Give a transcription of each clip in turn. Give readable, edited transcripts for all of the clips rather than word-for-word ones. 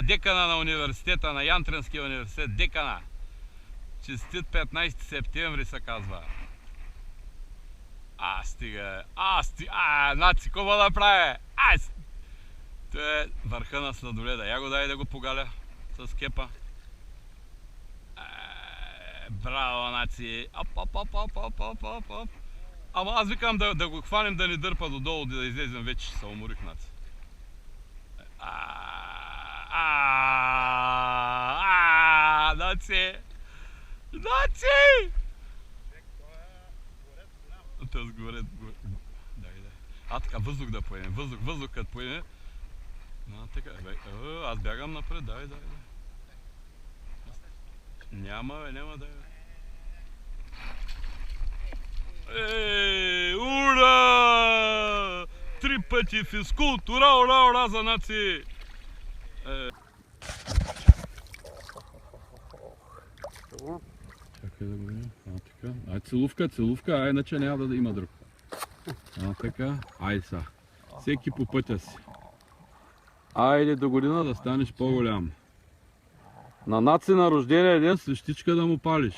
Декана на университета, на Янтренския университет, декана. Честит 15 септември се казва. Стига. Наци, какво да прави? Това е върха на сладоледа. Я го дай да го погаля с кепа. Браво, наци. Оп. Ама аз викам да го хванем да ни дърпа додолу, да излезем вече, ще се уморих, наци. Наци! Те сгорят. Дай. Така, въздух да поеме. Въздух като поеме. Така, аз бягам напред, дай. Няма, дай. Ура! 3 пъти физкулт, ура за наци! Чакай да го видим. Така. Целувка, иначе няма да има друг. Така. Са. Всеки по пътя си. Айде до година да станеш по-голям. На наци на рождения ден свещичка да му палиш.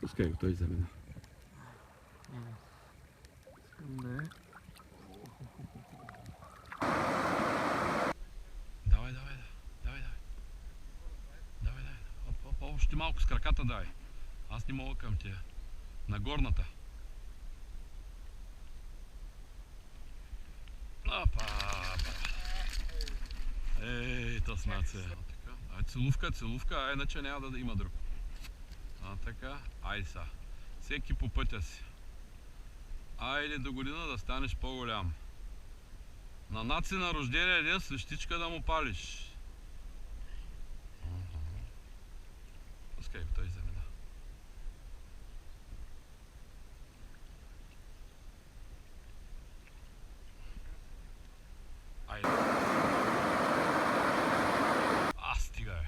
Пускай го, той замина. Давай. Още малко с краката дай. Аз не мога към тия. На горната. То с нация. Целувка, иначе няма да има друг. Така, са. Всеки по пътя си. Айде до година да станеш по-голям. На наци на рождения ден свещичка да му палиш. Пускай го, той замина. Айде. Стига е.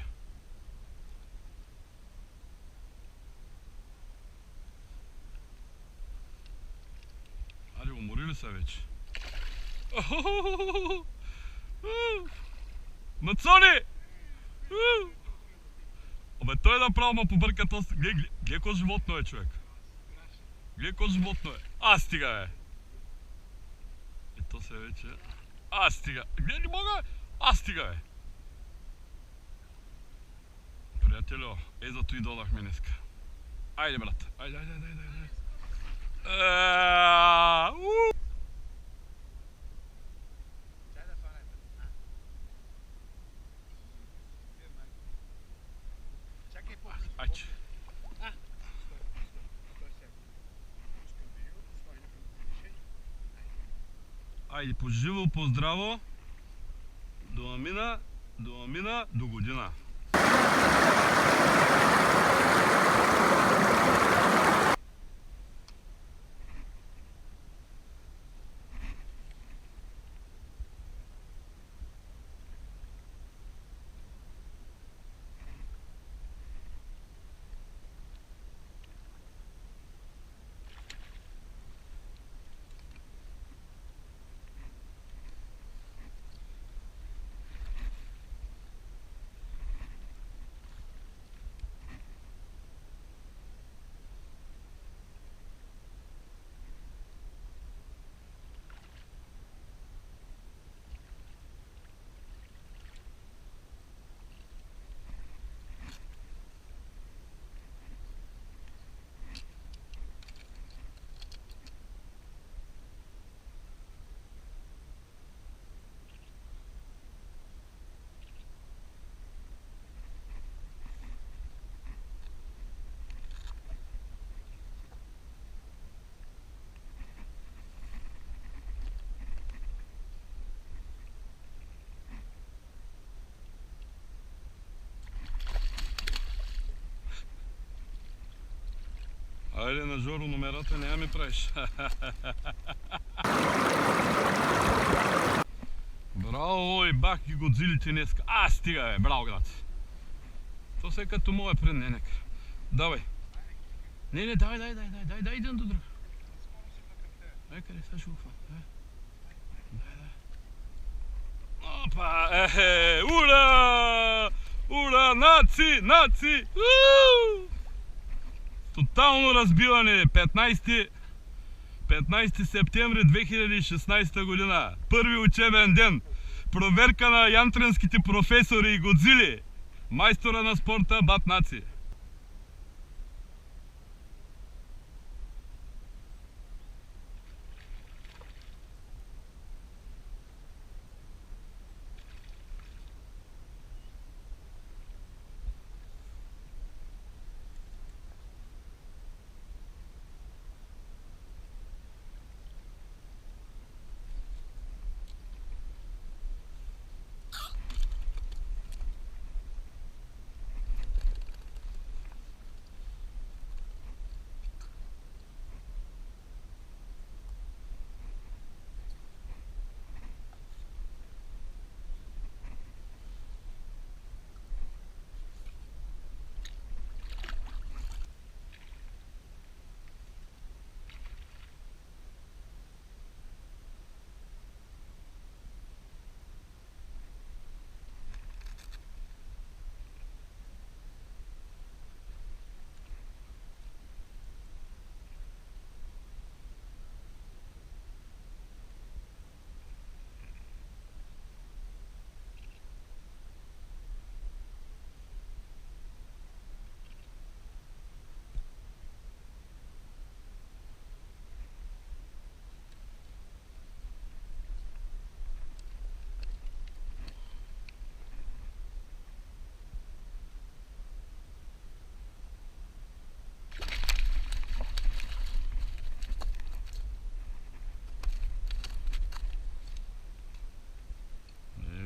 Уморили са вече. Мацони! Той направо ма побърка този... Гледай какво животно е, човек. Гледай какво животно е. Стига, бе. То се вече... Стига. Гледай, не мога! Стига, бе. Приятелю, зато и додахме днеска. Айде, брат. Айде. Айде, поживо, поздраво. До амина, до година. Айде на Жоро номерата няма ми правиш. Браво, и бах ги Годзилите днеска. Стига, бе, браво, град. То се е като моя предненек. Давай. Не, дай един до друг. Къде сега ще го хвана? Опа, ура! Ура, наци, наци! Тотално разбиване, 15 септември 2016 година. Първи учебен ден. Проверка на янтренските професори и Годзили. Майстора на спорта Бат Наци.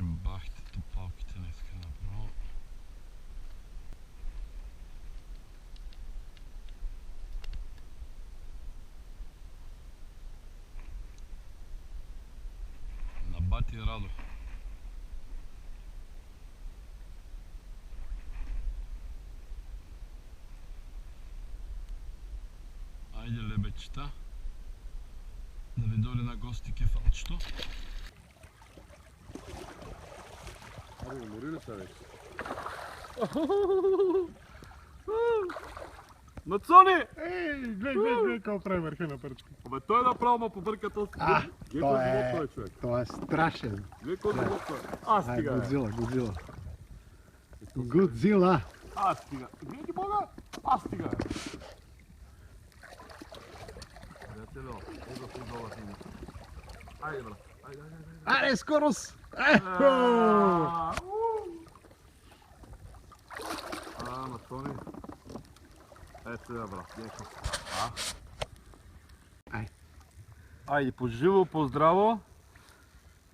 Бахте палките днеска направо. На бати Радо. Айде, лебечета, да ви дойде на гости кефалчето. Арно, мори ли са вече? Нацони! Ей, гледай какво прави върха на пръчка. Абе той направо ма побърка този човек. Той е страшен. Гледай кой живот той. Аз стига, бе. Годзила. Аз стига. Гледай ги Бога! Аз стига, бе. Приятелю, ето си долу снимаш. Айде, брат. Айде. Аре, скорост! Нацони. Сега, брат. Айде, поживо, поздраво.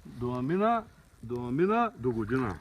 До амина, до година.